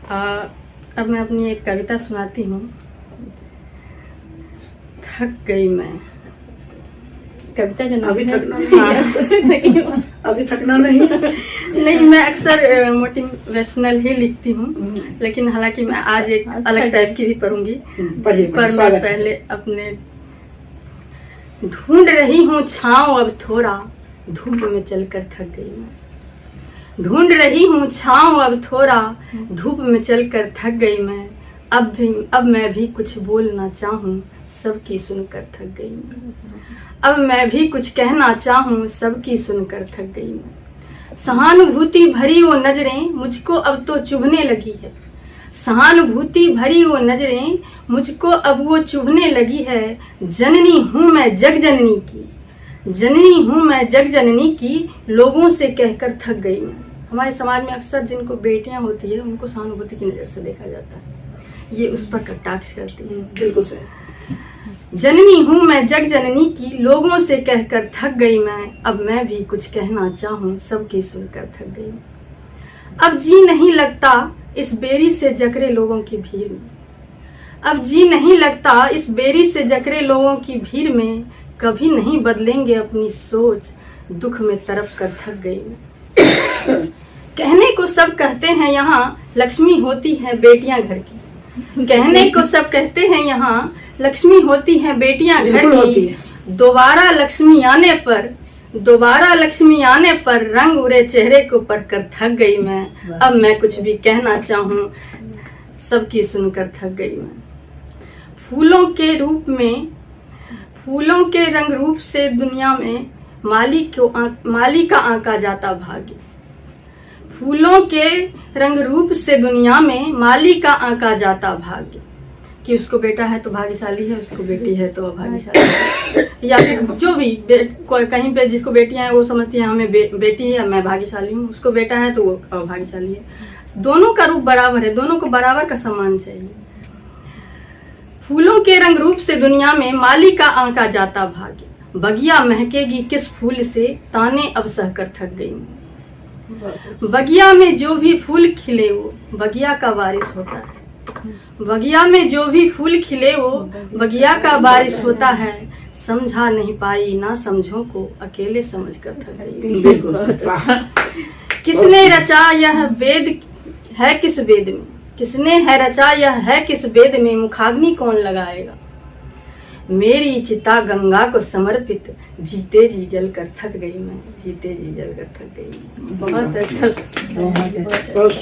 अब मैं अपनी एक कविता सुनाती हूँ। थक गई मैं। कविता का नाम अभी है। थकना नहीं है। सच में थकी हूँ। अभी थकना नहीं है। नहीं, मैं अक्सर मोटिवेशनल ही लिखती हूँ, लेकिन हालांकि मैं आज एक अलग टाइप की भी पढ़ूंगी। पर मैं पहले अपने ढूंढ रही हूँ छाँव अब थोड़ा, धूप में चलकर थक गई मैं। ढूंढ रही हूँ छाँव अब थोड़ा, धूप में चलकर थक गई मैं। अब मैं भी कुछ बोलना चाहूँ, सबकी सुनकर थक गई मैं। अब मैं भी कुछ कहना चाहूँ, सबकी सुनकर थक गई मैं। सहानुभूति भरी वो नजरें मुझको अब तो चुभने लगी है। सहानुभूति भरी वो नजरें मुझको अब वो चुभने लगी है। जननी हूँ मैं जग जननी की, जननी हूँ मैं जग जननी की, लोगों से कहकर थक गई मैं। हमारे समाज में अक्सर जिनको बेटियां होती है उनको सहानुभूति की नज़र से देखा जाता है, ये उस पर कटाक्ष करती है। बिल्कुल सही। जननी हूँ मैं जग जननी की, लोगों से कहकर थक गई मैं। अब मैं भी कुछ कहना चाहूँ, सबकी सुनकर थक गई। अब जी नहीं लगता इस बेरी से जकरे लोगों की भीड़ में। अब जी नहीं लगता इस बेरी से जकरे लोगों की भीड़ में। कभी नहीं बदलेंगे अपनी सोच, दुख में तड़प कर थक गई मैं। कहने को सब कहते हैं यहाँ, लक्ष्मी होती है बेटियां घर की। कहने को सब कहते हैं यहाँ, लक्ष्मी होती है बेटियां घर की। दोबारा लक्ष्मी आने पर रंग उड़े चेहरे को पढ़कर थक गई मैं। अब मैं कुछ भी कहना चाहूँ, सबकी सुनकर थक गई मैं। फूलों के रंग रूप से दुनिया में माली का आंका जाता भाग्य। फूलों के रंग रूप से दुनिया में माली का आंका जाता भाग्य। कि उसको बेटा है तो भाग्यशाली है, उसको बेटी है तो अभाग्यशाली है। या फिर जो भी कहीं पे जिसको बेटियां हैं वो समझती है हमें बेटी है, मैं भाग्यशाली हूँ। उसको बेटा है तो वो अभाग्यशाली है। दोनों का रूप बराबर है, दोनों को बराबर का सम्मान चाहिए। फूलों के रंग रूप से दुनिया में माली का आंका जाता भाग्य। बगिया महकेगी किस फूल से, ताने अब सहकर थक गई। बगिया में जो भी फूल खिले वो बगिया का वारिस होता है। बगिया में जो भी फूल खिले वो बगिया का वारिस होता है। समझा नहीं पाई ना समझो को, अकेले समझ कर थक गई। किसने रचा यह वेद है किस वेद में, किसने है रचा यह है किस वेद में, मुखाग्नि कौन लगाएगा। मेरी चिता गंगा को समर्पित, जीते जी जल कर थक गई मैं। जीते जी जल कर थक गई। बहुत अच्छा।